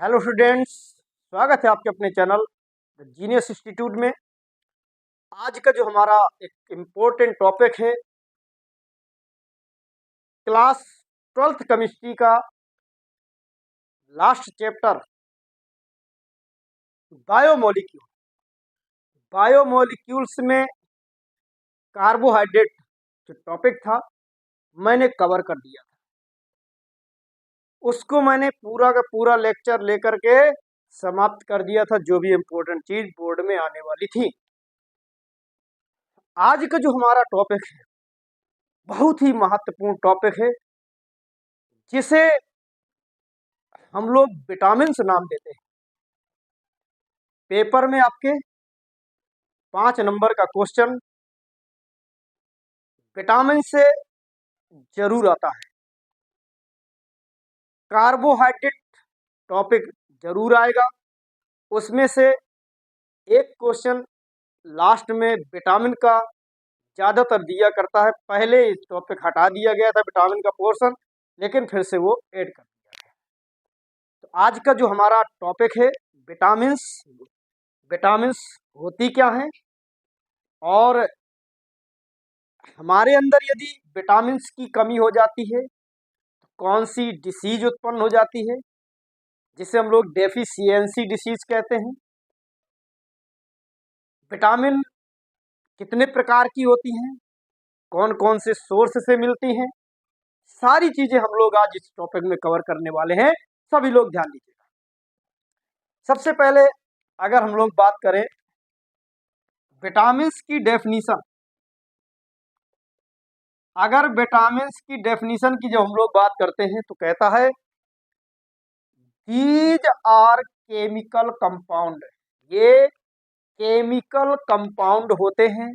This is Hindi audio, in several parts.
हेलो स्टूडेंट्स, स्वागत है आपके अपने चैनल द जीनियस इंस्टीट्यूट में। आज का जो हमारा एक इम्पोर्टेंट टॉपिक है, क्लास 12th केमिस्ट्री का लास्ट चैप्टर बायोमोलिक्यूल। बायोमोलिक्यूल्स में कार्बोहाइड्रेट जो टॉपिक था मैंने कवर कर दिया था। उसको मैंने पूरा का पूरा लेक्चर लेकर के समाप्त कर दिया था, जो भी इम्पोर्टेंट चीज बोर्ड में आने वाली थी। आज का जो हमारा टॉपिक है बहुत ही महत्वपूर्ण टॉपिक है, जिसे हम लोग विटामिन नाम देते हैं। पेपर में आपके 5 नंबर का क्वेश्चन विटामिन से जरूर आता है। कार्बोहाइड्रेट टॉपिक जरूर आएगा, उसमें से एक क्वेश्चन लास्ट में विटामिन का ज्यादातर दिया करता है। पहले इस टॉपिक हटा दिया गया था विटामिन का पोर्शन, लेकिन फिर से वो ऐड कर दिया गया। तो आज का जो हमारा टॉपिक है विटामिन्स, विटामिन्स होती क्या है और हमारे अंदर यदि विटामिन्स की कमी हो जाती है तो कौन सी डिसीज उत्पन्न हो जाती है, जिसे हम लोग डेफिशिएंसी डिसीज कहते हैं। विटामिन कितने प्रकार की होती हैं, कौन कौन से सोर्स से मिलती हैं, सारी चीजें हम लोग आज इस टॉपिक में कवर करने वाले हैं। सभी लोग ध्यान दीजिएगा। सबसे पहले अगर हम लोग बात करें विटामिन्स की डेफिनीशन, अगर विटामिन्स की डेफिनीशन की जब हम लोग बात करते हैं तो कहता है दीज आर केमिकल कंपाउंड। ये केमिकल कंपाउंड होते हैं।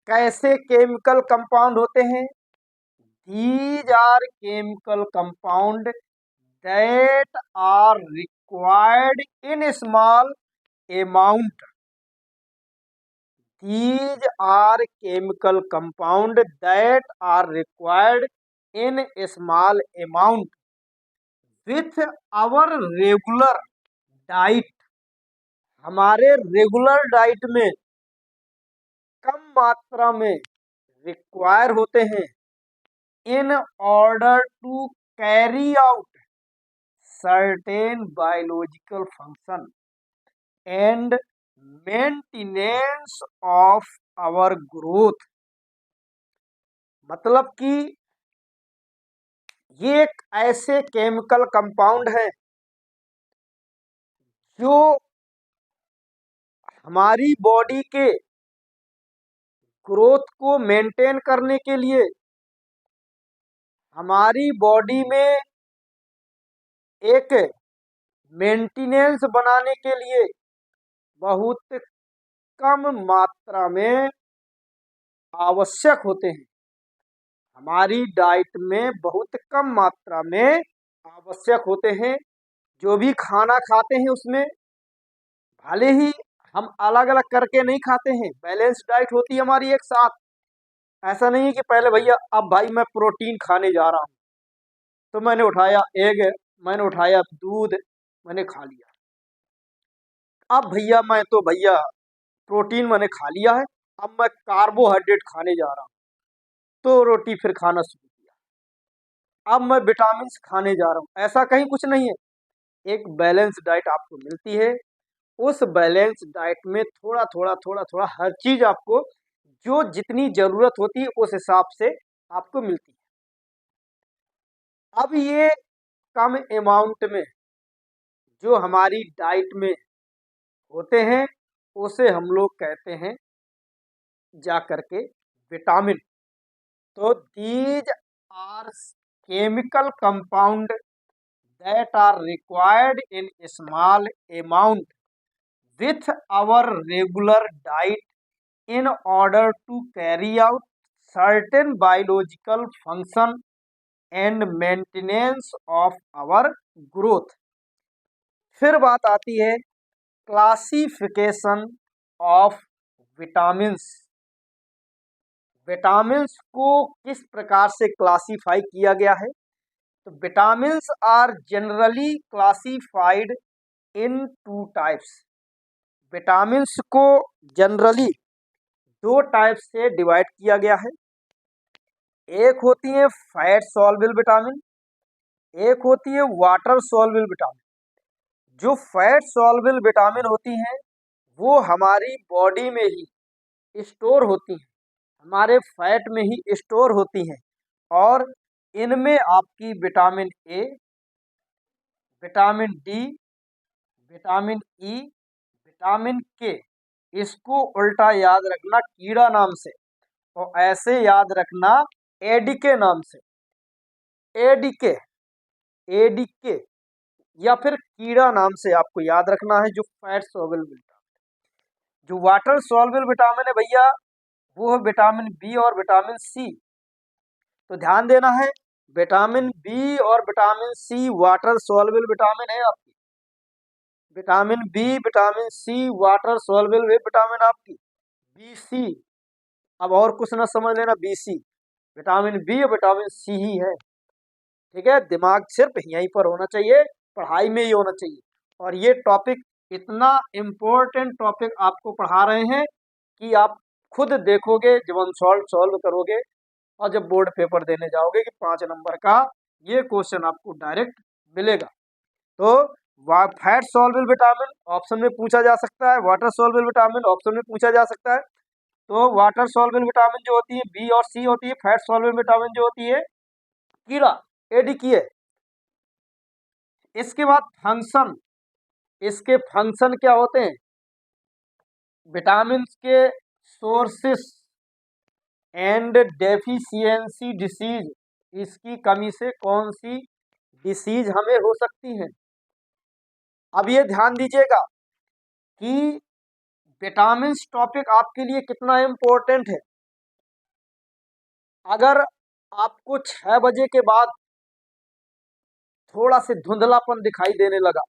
कैसे केमिकल कंपाउंड होते हैं? These are chemical compound that are required in small amount. These are chemical compound that are required in a small amount with our regular diet। हमारे रेगुलर डाइट में कम मात्रा में रिक्वायर होते हैं in order to carry out certain biological function and maintenance of our growth. मतलब कि ये एक ऐसे केमिकल कंपाउंड है जो हमारी बॉडी के ग्रोथ को मेंटेन करने के लिए, हमारी बॉडी में एक मेंटेनेंस बनाने के लिए बहुत कम मात्रा में आवश्यक होते हैं। हमारी डाइट में बहुत कम मात्रा में आवश्यक होते हैं। जो भी खाना खाते हैं उसमें भले ही हम अलग अलग करके नहीं खाते हैं, बैलेंस डाइट होती है हमारी एक साथ। ऐसा नहीं है कि पहले भैया अब भाई मैं प्रोटीन खाने जा रहा हूँ तो मैंने उठाया एग, मैंने उठाया दूध, मैंने खा लिया। अब भैया मैं तो भैया प्रोटीन मैंने खा लिया है, अब मैं कार्बोहाइड्रेट खाने जा रहा हूँ, तो रोटी फिर खाना शुरू किया। अब मैं विटामिन खाने जा रहा हूँ, ऐसा कहीं कुछ नहीं है। एक बैलेंस डाइट आपको मिलती है। उस बैलेंस डाइट में थोड़ा थोड़ा थोड़ा थोड़ा हर चीज आपको जो जितनी जरूरत होती है उस हिसाब से आपको मिलती है। अब ये कम अमाउंट में जो हमारी डाइट में होते हैं उसे हम लोग कहते हैं जा करके विटामिन। तो these are chemical compound that are required in small amount with our regular diet in order to carry out certain biological function and maintenance of our growth। फिर बात आती है क्लासिफिकेशन ऑफ विटामिन्स। विटामिन्स को किस प्रकार से क्लासिफाई किया गया है, तो vitamins are generally classified in two types. Vitamins को जनरली दो टाइप से डिवाइड किया गया है। एक होती है फैट सॉल्युबल विटामिन, एक होती है वाटर सॉल्युबल विटामिन। जो फैट सॉल्युबल विटामिन होती हैं वो हमारी बॉडी में ही स्टोर होती हैं, हमारे फैट में ही स्टोर होती हैं। और इनमें आपकी vitamin A, vitamin D, vitamin E, vitamin के, इसको उल्टा याद रखना कीड़ा नाम से, और ऐसे याद रखना एडीके नाम से। एडीके, एडीके या फिर कीड़ा नाम से आपको याद रखना है जो फैट सॉल्युबल विटामिन। जो वाटर सॉल्युबल विटामिन है भैया वो है विटामिन बी और विटामिन सी। तो ध्यान देना है, विटामिन बी और vitamin C water soluble vitamin है आपकी। Vitamin B, vitamin C water soluble vitamin आपकी। बी सी, अब और कुछ ना समझ लेना, बी सी, विटामिन बी और विटामिन सी ही है। ठीक है, दिमाग सिर्फ यहीं पर होना चाहिए, पढ़ाई में ही होना चाहिए। और ये टॉपिक इतना इम्पोर्टेंट टॉपिक आपको पढ़ा रहे हैं कि आप खुद देखोगे जब हम सॉल्व करोगे और जब बोर्ड पेपर देने जाओगे कि 5 नंबर का ये क्वेश्चन आपको डायरेक्ट मिलेगा। तो फैट सॉल्युबल विटामिन ऑप्शन में पूछा जा सकता है, वाटर सॉल्युबल विटामिन ऑप्शन में पूछा जा सकता है। तो वाटर सॉल्युबल विटामिन जो होती है बी और सी होती है, फैट सॉल्युबल विटामिन जो होती है कीड़ा एडीके। इसके बाद फंक्शन, इसके फंक्शन क्या होते हैं? विटामिन के सोर्सेस एंड डेफिशिएंसी डिसीज, इसकी कमी से कौन सी डिसीज हमें हो सकती है? अब ये ध्यान दीजिएगा कि विटामिन टॉपिक आपके लिए कितना इम्पोर्टेंट है। अगर आपको 6 बजे के बाद थोड़ा से धुंधलापन दिखाई देने लगा,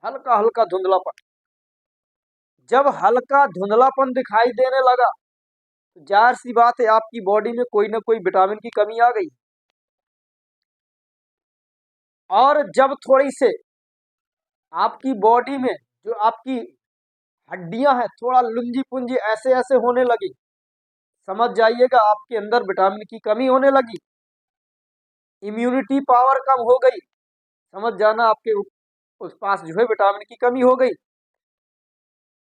हल्का हल्का धुंधलापन, जब हल्का धुंधलापन दिखाई देने लगा तो जाहिर सी बात है आपकी बॉडी में कोई ना कोई विटामिन की कमी आ गई। और जब थोड़ी से आपकी बॉडी में जो आपकी हड्डियां हैं थोड़ा लुंजी पुंजी ऐसे ऐसे होने लगी, समझ जाइएगा आपके अंदर विटामिन की कमी होने लगी। इम्यूनिटी पावर कम हो गई, समझ जाना आपके उस पास जो है विटामिन की कमी हो गई।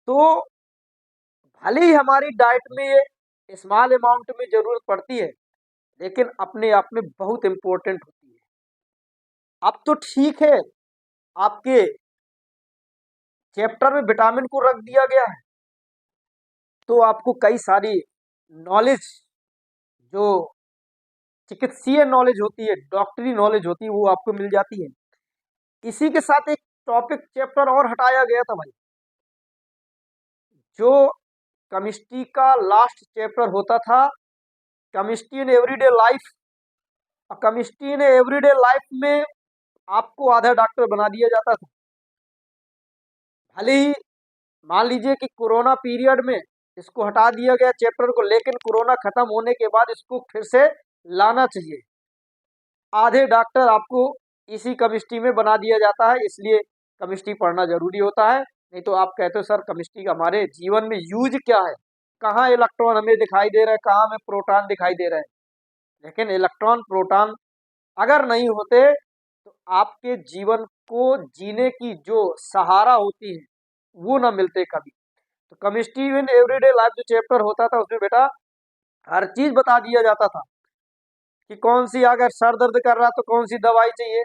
तो भले ही हमारी डाइट में ये स्मॉल अमाउंट में जरूरत पड़ती है लेकिन अपने आप में बहुत इंपॉर्टेंट होती है। अब तो ठीक है आपके चैप्टर में विटामिन को रख दिया गया है तो आपको कई सारी नॉलेज जो चिकित्सीय नॉलेज होती है, डॉक्टरी नॉलेज होती है, वो आपको मिल जाती है। इसी के साथ एक टॉपिक चैप्टर और हटाया गया था भाई, जो केमिस्ट्री का लास्ट चैप्टर होता था, chemistry in everyday life. Chemistry in everyday life में आपको आधा डॉक्टर बना दिया जाता था। भले ही मान लीजिए कि कोरोना पीरियड में इसको हटा दिया गया चैप्टर को, लेकिन कोरोना खत्म होने के बाद इसको फिर से लाना चाहिए। आधे डॉक्टर आपको इसी केमिस्ट्री में बना दिया जाता है, इसलिए केमिस्ट्री पढ़ना जरूरी होता है। नहीं तो आप कहते हो सर केमिस्ट्री का हमारे जीवन में यूज क्या है, कहाँ इलेक्ट्रॉन हमें दिखाई दे रहा है, कहाँ हमें प्रोटॉन दिखाई दे रहा है। लेकिन इलेक्ट्रॉन प्रोटॉन अगर नहीं होते तो आपके जीवन को जीने की जो सहारा होती है वो ना मिलते कभी। तो केमिस्ट्री इन एवरीडे लाइफ जो चैप्टर होता था उसमें बेटा हर चीज बता दिया जाता था कि कौन सी, अगर सर दर्द कर रहा तो कौन सी दवाई चाहिए,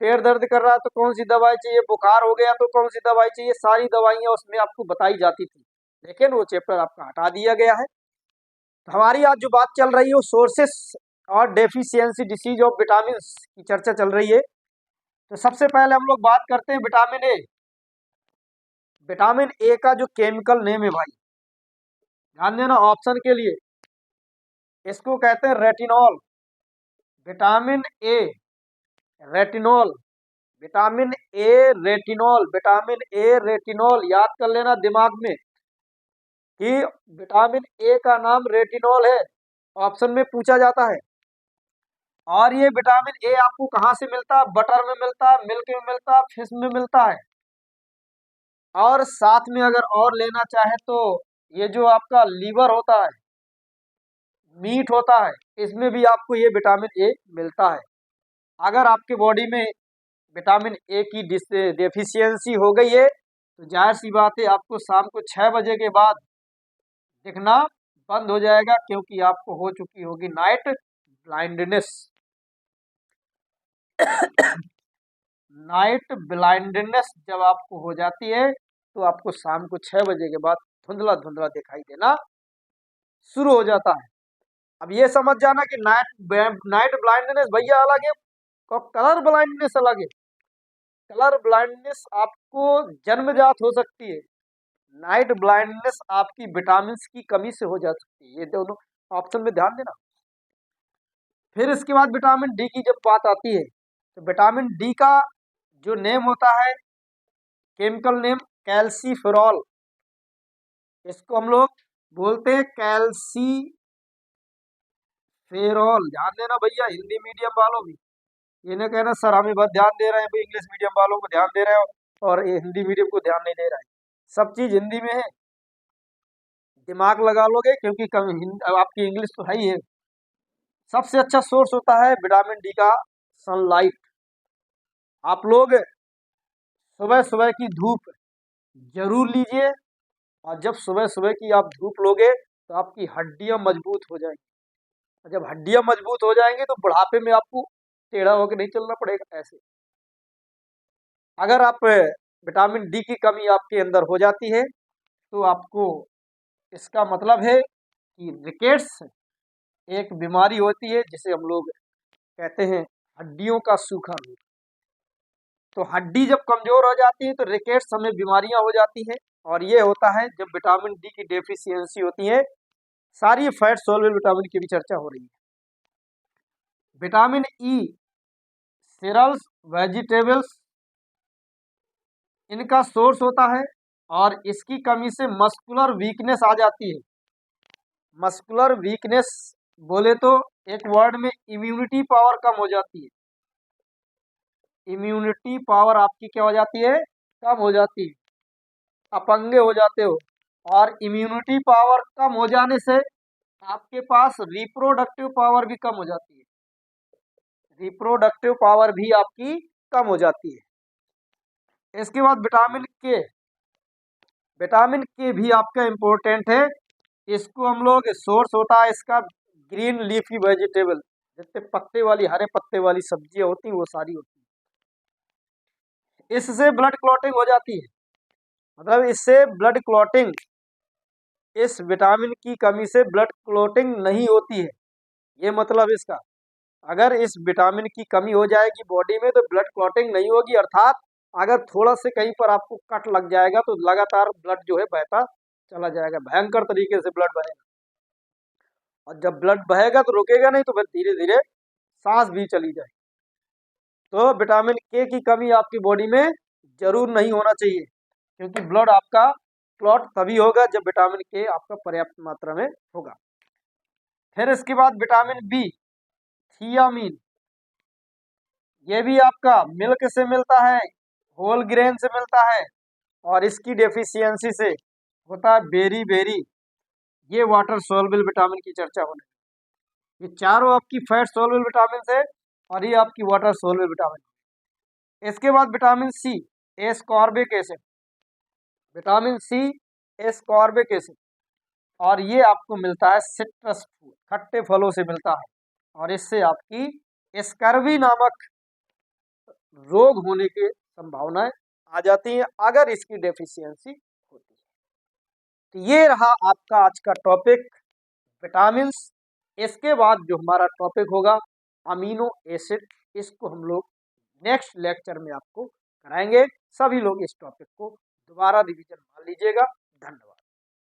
पेट दर्द कर रहा तो कौन सी दवाई चाहिए, बुखार हो गया तो कौन सी दवाई चाहिए, सारी दवाइयाँ उसमें आपको बताई जाती थी। लेकिन वो चैप्टर आपका हटा दिया गया है। तो हमारी आज जो बात चल रही है वो सोर्सेस और डेफिशिएंसी डिसीज ऑफ विटामिन की चर्चा चल रही है। तो सबसे पहले हम लोग बात करते हैं विटामिन ए। विटामिन ए का जो केमिकल नेम है भाई, ध्यान देना ऑप्शन के लिए, इसको कहते हैं retinol. Vitamin A retinol, vitamin A retinol, vitamin A retinol, याद कर लेना दिमाग में कि विटामिन ए का नाम रेटिनॉल है, ऑप्शन में पूछा जाता है। और ये विटामिन ए आपको कहाँ से मिलता है? बटर में मिलता है, मिल्क में मिलता है, फिश में मिलता है। और साथ में अगर और लेना चाहे तो ये जो आपका लीवर होता है, मीट होता है, इसमें भी आपको ये विटामिन ए मिलता है। अगर आपके बॉडी में विटामिन ए की डेफिशिएंसी हो गई है तो जाहिर सी बात है आपको शाम को 6 बजे के बाद दिखना बंद हो जाएगा, क्योंकि आपको हो चुकी होगी नाइट ब्लाइंडनेस। नाइट ब्लाइंडनेस जब आपको हो जाती है तो आपको शाम को 6 बजे के बाद धुंधला धुंधला दिखाई देना शुरू हो जाता है। अब ये समझ जाना कि नाइट ब्लाइंडनेस भैया अलग है, कलर ब्लाइंडनेस अलग है। कलर ब्लाइंडनेस आपको जन्मजात हो सकती है, नाइट ब्लाइंडनेस आपकी विटामिन की कमी से हो जा सकती है। ये दोनों ऑप्शन में ध्यान देना। फिर इसके बाद विटामिन डी की जब बात आती है तो विटामिन डी का जो नेम होता है, केमिकल नेम कैल्सीफेरॉल, इसको हम लोग बोलते हैं कैल्सीफेरॉल। ध्यान देना भैया, हिंदी मीडियम वालों भी ये ना कहना सर हमें बहुत ध्यान दे रहे हैं, भाई इंग्लिश मीडियम वालों को ध्यान दे रहे हो और ये हिंदी मीडियम को ध्यान नहीं दे रहा है। सब चीज हिंदी में है, दिमाग लगा लोगे, क्योंकि आपकी इंग्लिश तो है ही है। सबसे अच्छा सोर्स होता है विटामिन डी का सनलाइट। आप लोग सुबह सुबह की धूप जरूर लीजिए, और जब सुबह सुबह की आप धूप लोगे तो आपकी हड्डियां मजबूत हो जाएंगी, और जब हड्डियां मजबूत हो जाएंगी तो बुढ़ापे में आपको टेढ़ा होकर नहीं चलना पड़ेगा ऐसे। अगर आप विटामिन डी की कमी आपके अंदर हो जाती है तो आपको, इसका मतलब है कि रिकेट्स एक बीमारी होती है जिसे हम लोग कहते हैं हड्डियों का सूखा रोग। तो हड्डी जब कमजोर हो जाती है तो रिकेट्स हमें बीमारियां हो जाती हैं, और ये होता है जब विटामिन डी की डेफिशिएंसी होती है। सारी फैट सोल्युबल विटामिन की भी चर्चा हो रही है। विटामिन ई, सीरियल्स, वेजिटेबल्स, इनका सोर्स होता है, और इसकी कमी से मस्कुलर वीकनेस आ जाती है। मस्कुलर वीकनेस बोले तो एक वर्ड में इम्यूनिटी पावर कम हो जाती है। इम्यूनिटी पावर आपकी क्या हो जाती है? कम हो जाती है, अपंगे हो जाते हो। और इम्यूनिटी पावर कम हो जाने से आपके पास रिप्रोडक्टिव पावर भी कम हो जाती है। रिप्रोडक्टिव पावर भी आपकी कम हो जाती है। इसके बाद विटामिन के। विटामिन के भी आपका इम्पोर्टेंट है। इसको हम लोग सोर्स होता है इसका ग्रीन लीफी वेजिटेबल, जितने पत्ते वाली, हरे पत्ते वाली सब्जियां होती हैं वो सारी होती हैं। इससे ब्लड क्लॉटिंग हो जाती है, मतलब इससे ब्लड क्लॉटिंग, इस विटामिन की कमी से ब्लड क्लॉटिंग नहीं होती है। ये मतलब इसका, अगर इस विटामिन की कमी हो जाएगी बॉडी में तो ब्लड क्लॉटिंग नहीं होगी, अर्थात अगर थोड़ा से कहीं पर आपको कट लग जाएगा तो लगातार ब्लड जो है बहता चला जाएगा, भयंकर तरीके से ब्लड बहेगा। और जब ब्लड बहेगा तो रुकेगा नहीं, तो फिर धीरे धीरे सांस भी चली जाए। तो विटामिन के की कमी आपकी बॉडी में जरूर नहीं होना चाहिए, क्योंकि ब्लड आपका क्लॉट तभी होगा जब विटामिन के आपका पर्याप्त मात्रा में होगा। फिर इसके बाद विटामिन बी, थियामीन, ये भी आपका मिल्क से मिलता है, होल ग्रेन से मिलता है, और इसकी डेफिशिएंसी से होता है बेरी बेरी। ये वाटर सोल्युबल विटामिन की चर्चा होने, ये चारों आपकी फैट सोल्युबल विटामिन है और ये आपकी वाटर सोल्युबल विटामिन। इसके बाद vitamin C, ascorbic acid. Vitamin C, ascorbic acid, और ये आपको मिलता है सिट्रस फूड, खट्टे फलों से मिलता है, और इससे आपकी स्कर्वी नामक रोग होने की संभावनाएं आ जाती हैं अगर इसकी डेफिशिएंसी होती है। तो ये रहा आपका आज का टॉपिक, विटामिन्स। इसके बाद जो हमारा टॉपिक होगा अमीनो एसिड, इसको हम लोग नेक्स्ट लेक्चर में आपको कराएंगे। सभी लोग इस टॉपिक को दोबारा रिवीजन मान लीजिएगा। धन्यवाद।